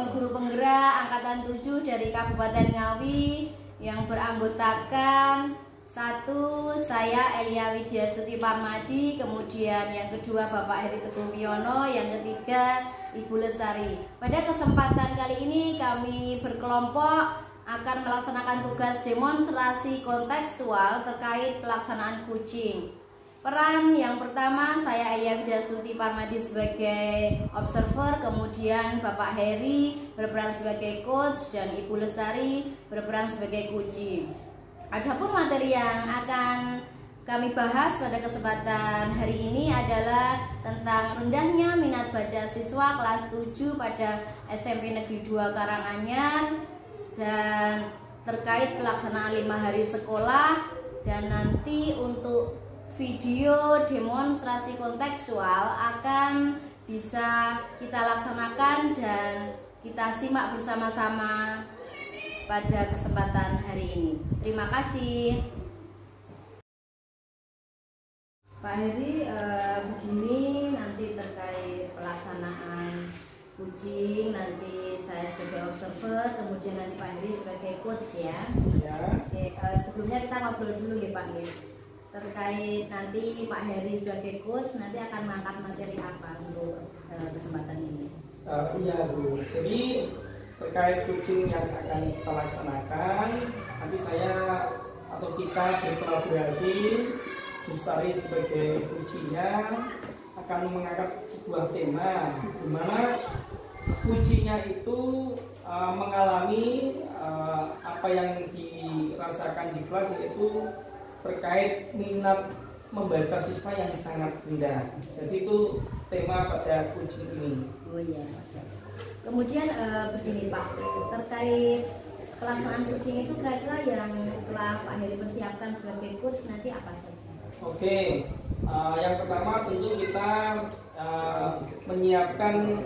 guru penggerak Angkatan 7 dari Kabupaten Ngawi yang beranggotakan satu, saya Elia Widya Stuti Parmadi, kemudian yang kedua Bapak Heri Teguh Wiono, yang ketiga Ibu Lestari. Pada kesempatan kali ini kami berkelompok akan melaksanakan tugas demonstrasi kontekstual terkait pelaksanaan kucing. Peran yang pertama, saya Elia Widya Stuti Parmadi sebagai observer, kemudian Bapak Heri berperan sebagai coach dan Ibu Lestari berperan sebagai kucing. Adapun materi yang akan kami bahas pada kesempatan hari ini adalah tentang rendahnya minat baca siswa kelas 7 pada SMP Negeri 2 Karanganyar dan terkait pelaksanaan 5 hari sekolah. Dan nanti untuk video demonstrasi kontekstual akan bisa kita laksanakan dan kita simak bersama-sama pada kesempatan hari ini. Terima kasih. Pak Heri, begini nanti terkait pelaksanaan kucing, nanti saya sebagai observer, kemudian nanti Pak Heri sebagai coach ya. Ya. Oke, sebelumnya kita ngobrol dulu ya Pak Heri. Terkait nanti Pak Heri sebagai coach nanti akan mengangkat materi apa untuk kesempatan ini? Iya Bu, jadi terkait kucing yang akan kita laksanakan, nanti saya atau kita berkolaborasi, Lestari sebagai kucingnya akan mengangkat sebuah tema di mana kucingnya itu mengalami apa yang dirasakan di kelas, yaitu terkait minat membaca siswa yang sangat rendah. Jadi itu tema pada kucing ini. Oh iya. Kemudian begini Pak, terkait pelaksanaan kucing itu kira-kira yang telah Pak Heri persiapkan sebagai coach nanti apa saja? Oke, yang pertama tentu kita menyiapkan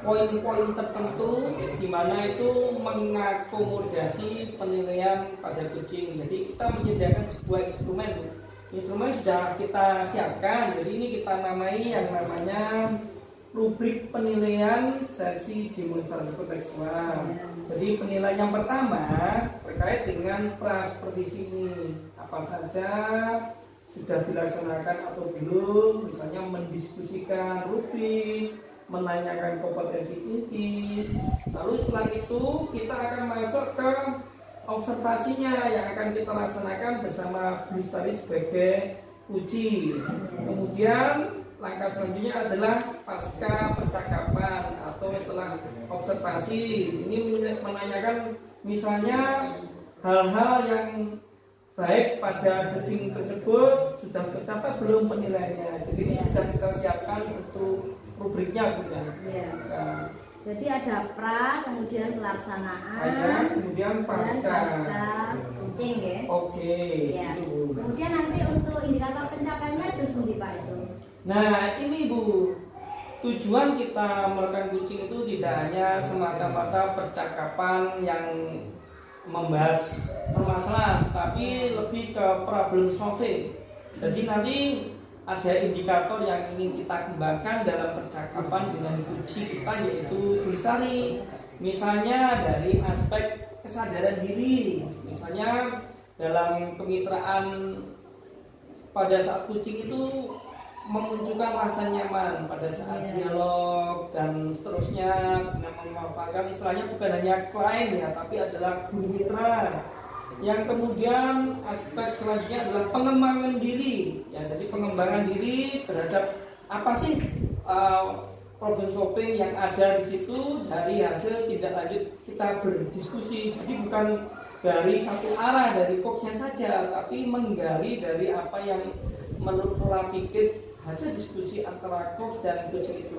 poin-poin tertentu di mana itu mengakomodasi penilaian pada kucing. Jadi kita menyediakan sebuah instrumen. Instrumen sudah kita siapkan. Jadi ini kita namai yang namanya rubrik penilaian sesi demonstrasi kontekstual. Jadi penilaian yang pertama terkait dengan prasupervisi ini, apa saja sudah dilaksanakan atau belum, misalnya mendiskusikan rubrik, menanyakan kompetensi inti. Lalu setelah itu kita akan masuk ke observasinya yang akan kita laksanakan bersama Bu Lestari sebagai uji. Kemudian langkah selanjutnya adalah pasca percakapan atau setelah observasi. Ini menanyakan misalnya hal-hal yang baik pada kucing tersebut sudah tercapai belum penilaiannya. Jadi ini sudah kita siapkan untuk rubriknya, Bu. Ya. Jadi ada pra, kemudian pelaksanaan, Ada, kemudian pasca kucing ya. Oke. Ya. Itu. Kemudian nanti untuk indikator pencapaiannya terus nanti Pak itu. Nah ini Bu, tujuan kita melakukan kucing itu tidak hanya semata-mata percakapan yang membahas permasalahan, tapi lebih ke problem solving. Jadi nanti ada indikator yang ingin kita kembangkan dalam percakapan dengan kucing kita, yaitu Bu Lestari. Misalnya dari aspek kesadaran diri, misalnya dalam kemitraan pada saat kucing itu memunculkan rasa nyaman pada saat dialog dan seterusnya, dengan memanfaatkan istilahnya bukan hanya klien ya, tapi adalah guru mitra. Yang kemudian aspek selanjutnya adalah pengembangan diri ya, jadi pengembangan diri terhadap apa sih problem solving yang ada di situ dari hasil tindak lanjut kita berdiskusi. Jadi bukan dari satu arah dari coachnya saja, tapi menggali dari apa yang menurut pola pikir hasil diskusi antara coach dan kucing itu.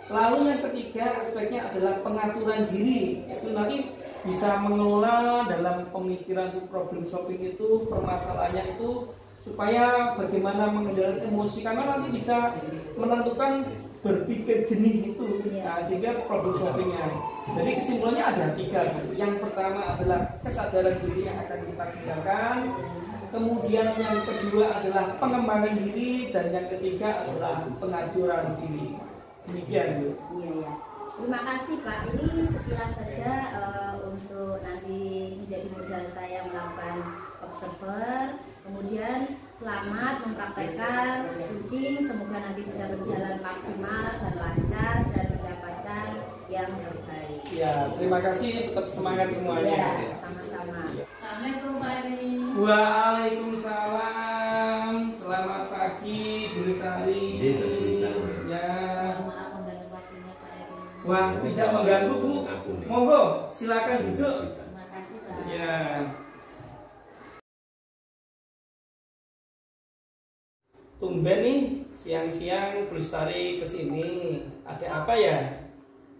Lalu yang ketiga aspeknya adalah pengaturan diri, yaitu nanti bisa mengelola dalam pemikiran itu problem solving itu, permasalahannya itu, supaya bagaimana mengendalikan emosi, karena nanti bisa menentukan berpikir jernih itu, nah, sehingga problem solvingnya. Jadi kesimpulannya ada tiga. Yang pertama adalah kesadaran diri yang akan kita kembangkan. Kemudian yang kedua adalah pengembangan diri, dan yang ketiga adalah pengaturan diri. Demikian, Bu. Iya ya. Terima kasih Pak. Ini sekilas saja untuk nanti menjadi modal saya melakukan observer. Kemudian selamat mempraktekkan kucing. Semoga nanti bisa berjalan maksimal dan lancar dan mendapatkan yang terbaik. Ya, terima kasih. Tetap semangat semuanya. Ya, sama-sama. Assalamualaikum Pak Eri. Waalaikumsalam. Selamat pagi, Bu Lestari. Ya. Maaf mengganggu waktunya Pak Eri. Wah, tidak mengganggu Bu. Monggo, silakan duduk. Terima kasih Pak. Ya. Tumben nih, siang-siang Bu Lestari kesini. Ada apa ya?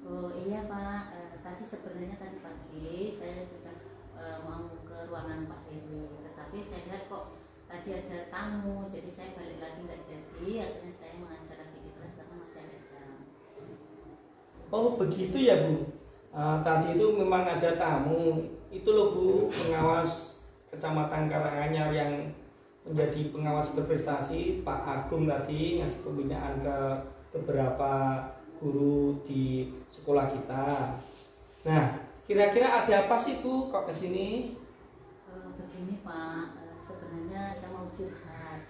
Oh iya Pak, tadi sebenarnya tadi pagi saya sudah mau ke ruangan Pak Eri, tetapi saya lihat kok tadi ada tamu, jadi saya balik lagi nggak jadi. Akhirnya saya mengajar lagi di kelas karena masih ada jam. Oh begitu ya Bu. Tadi itu memang ada tamu. Itu loh Bu, pengawas Kecamatan Karanganyar yang menjadi pengawas berprestasi, Pak Agung tadi ngasih pembinaan ke beberapa guru di sekolah kita. Nah, kira-kira ada apa sih Bu kok kesini? Begini Pak, sebenarnya saya mau curhat.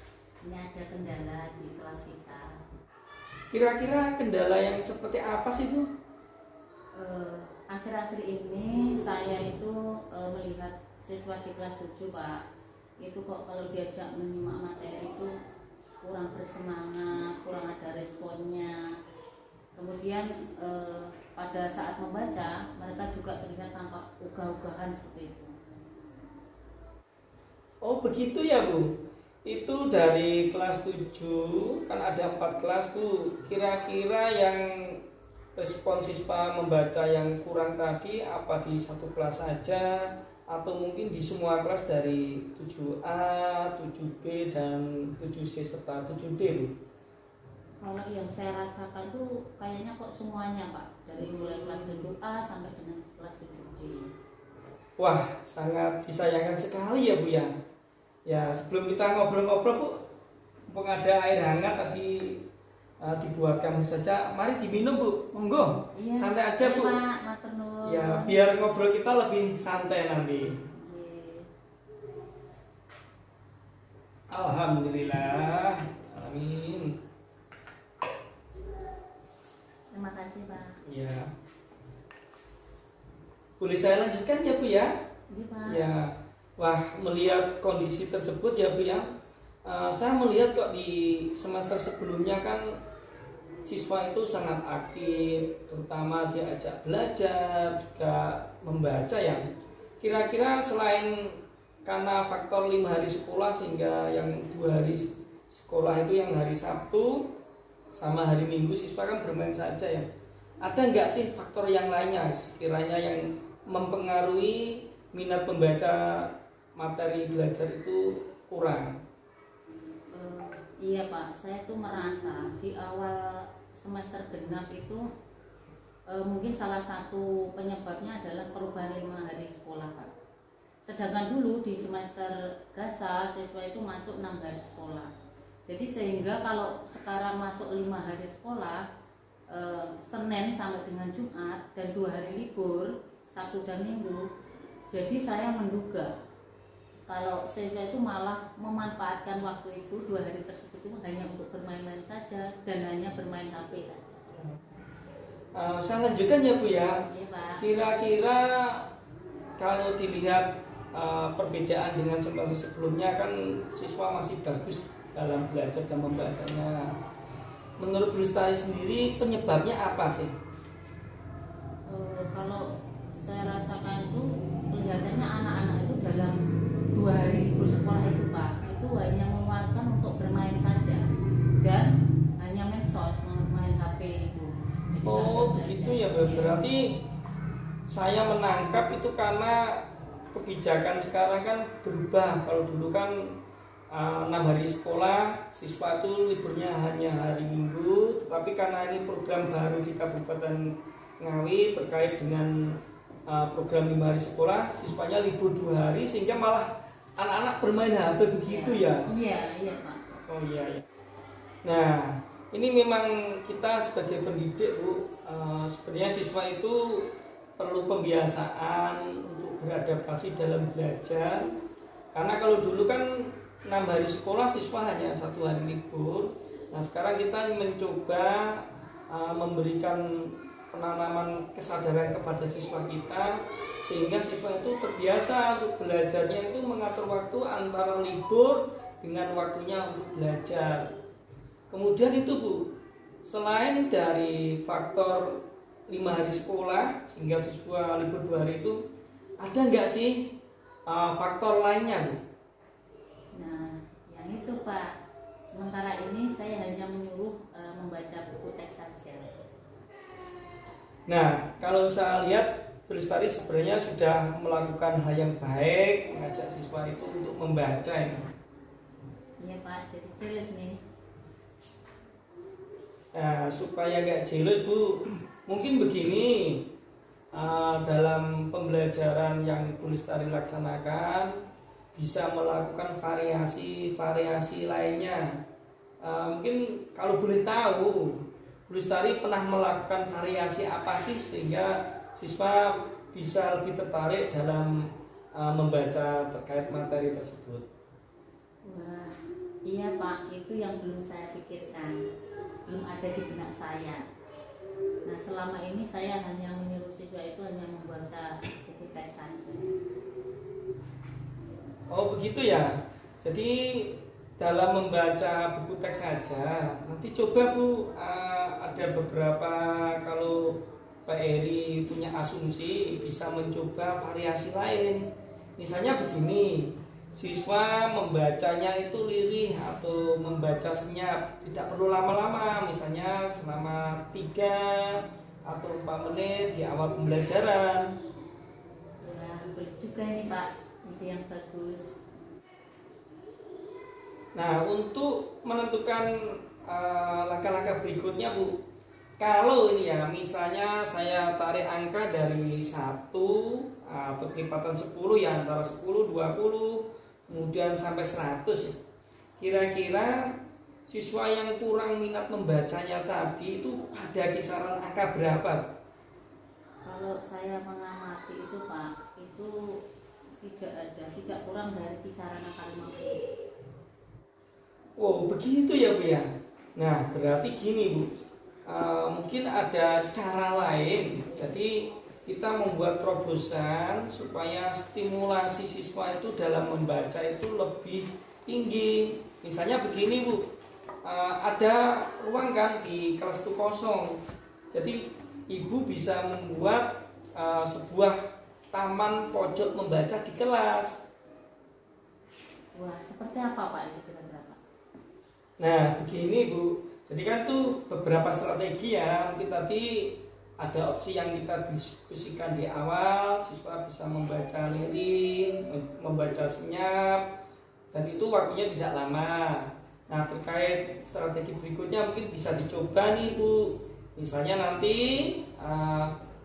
Ini ada kendala di kelas kita. Kira-kira kendala yang seperti apa sih Bu? Akhir-akhir ini saya itu melihat siswa di kelas 7 Pak, itu kok kalau diajak menyimak materi itu kurang bersemangat, kurang ada responnya. Kemudian pada saat membaca mereka juga terlihat tampak ugah-ugahan seperti itu. Oh begitu ya Bu. Itu dari kelas 7 kan ada 4 kelas Bu. Kira-kira yang respon siswa membaca yang kurang tadi apa di satu kelas saja atau mungkin di semua kelas dari 7A, 7B dan 7C serta 7D Bu? Kalau yang saya rasakan tuh kayaknya kok semuanya Pak, dari mulai kelas 7A sampai dengan kelas 7D. Wah, sangat disayangkan sekali ya Bu ya. Ya, sebelum kita ngobrol-ngobrol Bu, mumpung ada air hangat tadi dibuatkan saja. Mari diminum Bu, monggo. Iya, santai aja Bu. Pak, matur nuwun. Ya, biar ngobrol kita lebih santai nanti. Iya. Alhamdulillah. Amin. Terima kasih Pak. Ya. Boleh saya lanjutkan ya Bu ya? Iya Pak. Ya. Wah, melihat kondisi tersebut ya Bu ya. Saya melihat kok di semester sebelumnya kan siswa itu sangat aktif, terutama diajak belajar, juga membaca ya. Kira-kira selain karena faktor 5 hari sekolah sehingga yang 2 hari sekolah itu yang hari Sabtu sama hari Minggu siswa kan bermain saja ya. Ada nggak sih faktor yang lainnya sekiranya yang mempengaruhi minat membaca materi belajar itu kurang? Iya Pak, saya tuh merasa di awal semester genap itu mungkin salah satu penyebabnya adalah perubahan 5 hari sekolah Pak. Sedangkan dulu di semester gasa siswa itu masuk 6 hari sekolah. Jadi sehingga kalau sekarang masuk 5 hari sekolah, Senin sampai dengan Jumat dan 2 hari libur, Sabtu dan Minggu, jadi saya menduga kalau siswa itu malah memanfaatkan waktu itu 2 hari tersebut itu hanya untuk bermain-main saja dan hanya bermain HP saja. Saya lanjutkan ya Bu ya. Iya Pak. Kira-kira kalau dilihat perbedaan dengan semester sebelumnya kan siswa masih bagus dalam belajar dan membacanya. Menurut Bu Lestari sendiri penyebabnya apa sih? Kalau saya rasakan itu kelihatannya anak-anak itu dalam 2 hari libur sekolah itu Pak, itu hanya menguatkan untuk bermain saja dan hanya medsos, main HP itu. Jadi Oh begitu ya Bu. Berarti saya menangkap itu karena kebijakan sekarang kan berubah. Kalau dulu kan 6 hari sekolah, siswa itu liburnya hanya hari Minggu. Tetapi karena ini program baru di Kabupaten Ngawi terkait dengan program 5 hari sekolah, siswanya libur 2 hari sehingga malah anak-anak bermain HP begitu ya? Iya Pak. Oh iya. Nah, ini memang kita sebagai pendidik Bu sebenarnya siswa itu perlu pembiasaan untuk beradaptasi dalam belajar. Karena kalau dulu kan 6 hari sekolah siswa hanya 1 hari libur. Nah sekarang kita mencoba memberikan penanaman kesadaran kepada siswa kita, sehingga siswa itu terbiasa untuk belajarnya itu mengatur waktu antara libur dengan waktunya untuk belajar. Kemudian itu Bu, selain dari faktor 5 hari sekolah sehingga siswa libur 2 hari itu, ada nggak sih faktor lainnya Bu? Nah, yang itu Pak, sementara ini saya hanya menyuruh membaca buku teks saja. Nah, kalau saya lihat Bu Lestari sebenarnya sudah melakukan hal yang baik, mengajak siswa itu untuk membaca ini. Iya Pak, jadi jelas nih. Nah, supaya nggak jelas Bu, mungkin begini, dalam pembelajaran yang Bu Lestari laksanakan bisa melakukan variasi lainnya. Mungkin kalau boleh tahu, Bu Lestari pernah melakukan variasi apa sih sehingga siswa bisa lebih tertarik dalam membaca terkait materi tersebut? Wah, iya Pak, itu yang belum saya pikirkan, belum ada di benak saya. Nah, selama ini saya hanya menyuruh siswa itu hanya membaca buku teks saja. Oh begitu ya. Jadi dalam membaca buku teks saja, nanti coba Bu, ada beberapa, kalau Pak Eri punya asumsi bisa mencoba variasi lain. Misalnya begini, siswa membacanya itu lirih atau membaca senyap, tidak perlu lama-lama, misalnya selama 3 atau 4 menit di awal pembelajaran. Wah, boleh juga nih Pak, itu yang bagus. Nah, untuk menentukan langkah-langkah berikutnya Bu, kalau ini ya, misalnya saya tarik angka dari 1 atau kelipatan 10 ya, antara 10, 20, kemudian sampai 100. Kira-kira siswa yang kurang minat membacanya tadi itu pada kisaran angka berapa? Kalau saya mengamati itu Pak, itu tidak kurang dari kisaran angka 50. Oh begitu ya Bu ya. Nah berarti gini Bu, mungkin ada cara lain. Jadi kita membuat terobosan supaya stimulasi siswa itu dalam membaca itu lebih tinggi. Misalnya begini Bu, ada ruang kan di kelas itu kosong. Jadi Ibu bisa membuat sebuah taman pojok membaca di kelas. Wah, seperti apa Pak itu kira-kira Pak? Nah begini Bu, jadi kan tuh beberapa strategi ya. Mungkin tadi ada opsi yang kita diskusikan di awal, siswa bisa membaca lirik, membaca senyap, dan itu waktunya tidak lama. Nah terkait strategi berikutnya mungkin bisa dicoba nih Bu. Misalnya nanti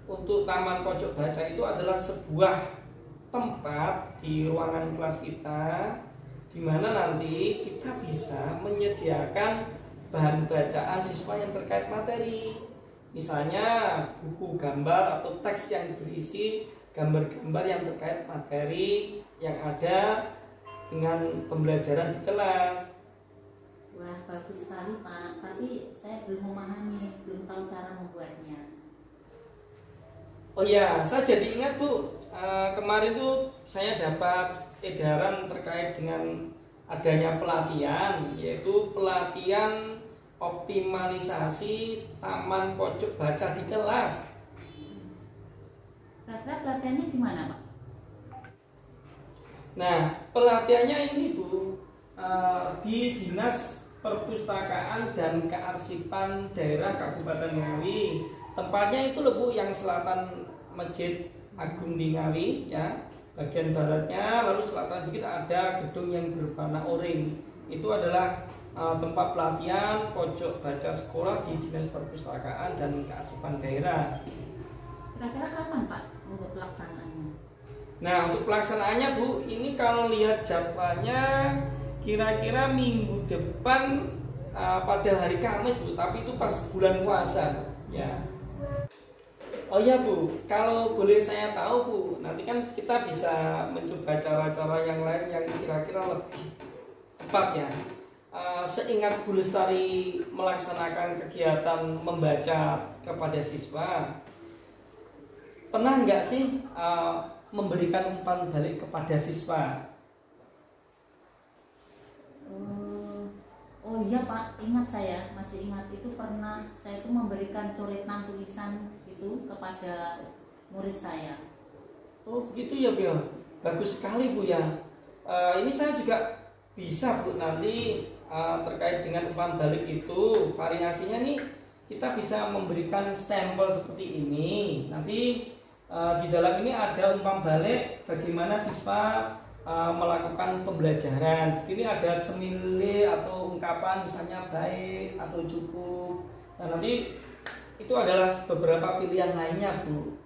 untuk taman pojok baca itu adalah sebuah tempat di ruangan kelas kita, di mana nanti kita bisa menyediakan bahan bacaan siswa yang terkait materi. Misalnya buku gambar atau teks yang berisi gambar-gambar yang terkait materi yang ada dengan pembelajaran di kelas. Wah, bagus sekali Pak, tapi saya belum memahami, belum tahu cara membuatnya. Oh iya, saya jadi ingat Bu, kemarin tuh saya dapat edaran terkait dengan adanya pelatihan, yaitu pelatihan optimalisasi taman pojok baca di kelas. Kira-kira pelatihannya di mana Pak? Nah, pelatihannya ini Bu, di Dinas Perpustakaan dan Kearsipan Daerah Kabupaten Ngawi. Tempatnya itu loh Bu, yang selatan Masjid Agung di Ngawi ya, bagian baratnya, lalu selatan sedikit ada gedung yang berwarna oranye. Itu adalah tempat pelatihan pojok baca sekolah di Dinas Perpustakaan dan Kearsipan Daerah. Kira-kira kapan Pak untuk pelaksanaannya? Nah untuk pelaksanaannya Bu, ini kalau lihat jadwalnya kira-kira minggu depan pada hari Kamis Bu, tapi itu pas bulan puasa ya. Oh iya Bu, kalau boleh saya tahu Bu, nanti kan kita bisa mencoba cara-cara yang lain yang kira-kira lebih tepat ya. Seingat Bu Lestari melaksanakan kegiatan membaca kepada siswa, pernah nggak sih memberikan umpan balik kepada siswa? Oh iya Pak, ingat saya, masih ingat itu pernah saya itu memberikan coretan tulisan itu kepada murid saya. Oh begitu ya Bu ya, bagus sekali Bu ya. Ini saya juga bisa Bu nanti terkait dengan umpan balik itu variasinya nih kita bisa memberikan stempel seperti ini. Nanti di dalam ini ada umpan balik bagaimana siswa melakukan pembelajaran. Ini ada semile atau ungkapan misalnya baik atau cukup. Nah nanti itu adalah beberapa pilihan lainnya Bu.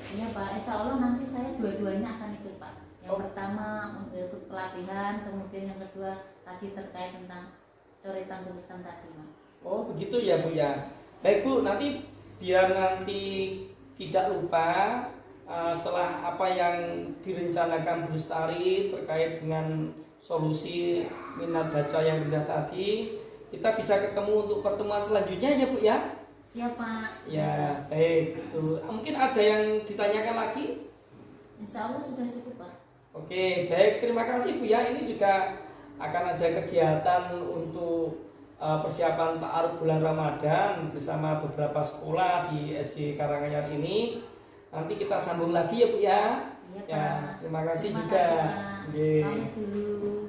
Iya Pak, insya Allah nanti saya dua-duanya akan ikut Pak. Yang pertama untuk pelatihan, kemudian yang kedua tadi terkait tentang coretan tulisan tadi Pak. Oh begitu ya Bu ya. Baik Bu, nanti biar nanti tidak lupa setelah apa yang direncanakan Bu Lestari terkait dengan solusi minat baca yang rendah tadi, kita bisa ketemu untuk pertemuan selanjutnya ya Bu ya. Siapa? Ya baik itu. Mungkin ada yang ditanyakan lagi? Insya Allah sudah cukup Pak. Oke baik, terima kasih Bu ya. Ini juga akan ada kegiatan untuk persiapan ta'aruf bulan Ramadan bersama beberapa sekolah di SD Karanganyar ini. Nanti kita sambung lagi ya Bu ya. Iya Pak. Ya, terima kasih Terima juga. kasih, Pak. Oke. Pamit dulu.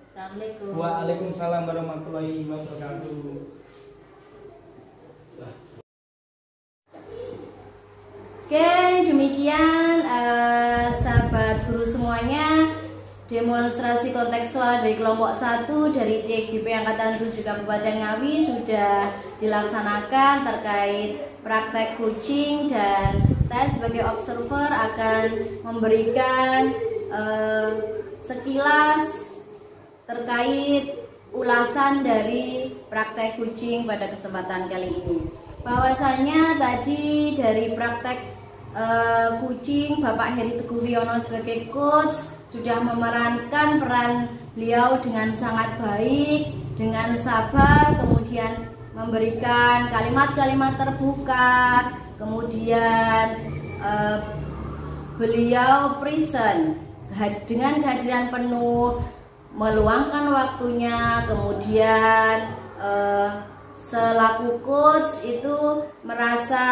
Assalamualaikum. Waalaikumsalam warahmatullahi wabarakatuh. Oke, demikian sahabat guru semuanya, demonstrasi kontekstual dari kelompok 1 dari CGP Angkatan 7 Kabupaten Ngawi sudah dilaksanakan terkait praktek kucing, dan saya sebagai observer akan memberikan sekilas terkait ulasan dari praktek kucing pada kesempatan kali ini. Bahwasanya tadi dari praktek kucing, Bapak Heri Teguh Wiono sebagai coach sudah memerankan peran beliau dengan sangat baik, dengan sabar, kemudian memberikan kalimat-kalimat terbuka, kemudian beliau present dengan kehadiran penuh, meluangkan waktunya, kemudian selaku coach itu merasa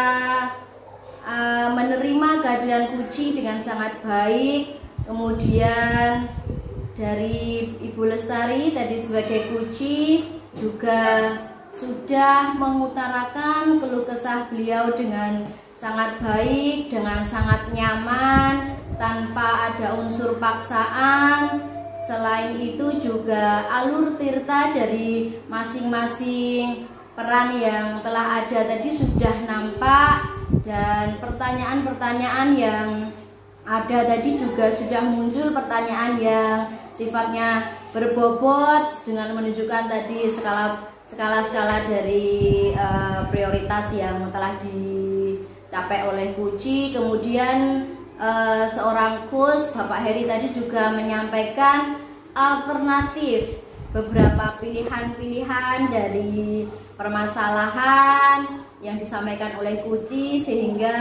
menerima kehadiran Kuci dengan sangat baik. Kemudian dari Ibu Lestari tadi sebagai Kuci juga sudah mengutarakan keluh kesah beliau dengan sangat baik, dengan sangat nyaman, tanpa ada unsur paksaan. Selain itu juga alur tirta dari masing-masing peran yang telah ada tadi sudah nampak, dan pertanyaan-pertanyaan yang ada tadi juga sudah muncul pertanyaan yang sifatnya berbobot dengan menunjukkan tadi skala-skala dari prioritas yang telah dicapai oleh Kuci. Kemudian seorang coach Bapak Heri tadi juga menyampaikan alternatif beberapa pilihan-pilihan dari permasalahan yang disampaikan oleh Kuci, sehingga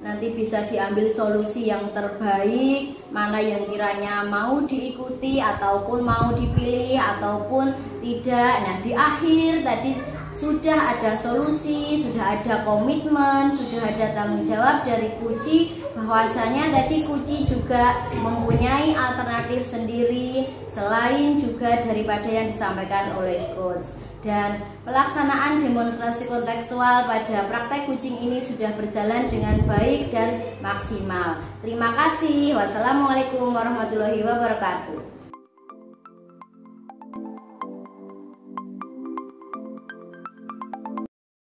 nanti bisa diambil solusi yang terbaik, mana yang kiranya mau diikuti ataupun mau dipilih ataupun tidak. Nah, di akhir tadi sudah ada solusi, sudah ada komitmen, sudah ada tanggung jawab dari Kuci, bahwasanya tadi Kuci juga mempunyai alternatif sendiri selain juga daripada yang disampaikan oleh coach. Dan pelaksanaan demonstrasi kontekstual pada praktek kucing ini sudah berjalan dengan baik dan maksimal. Terima kasih. Wassalamualaikum warahmatullahi wabarakatuh.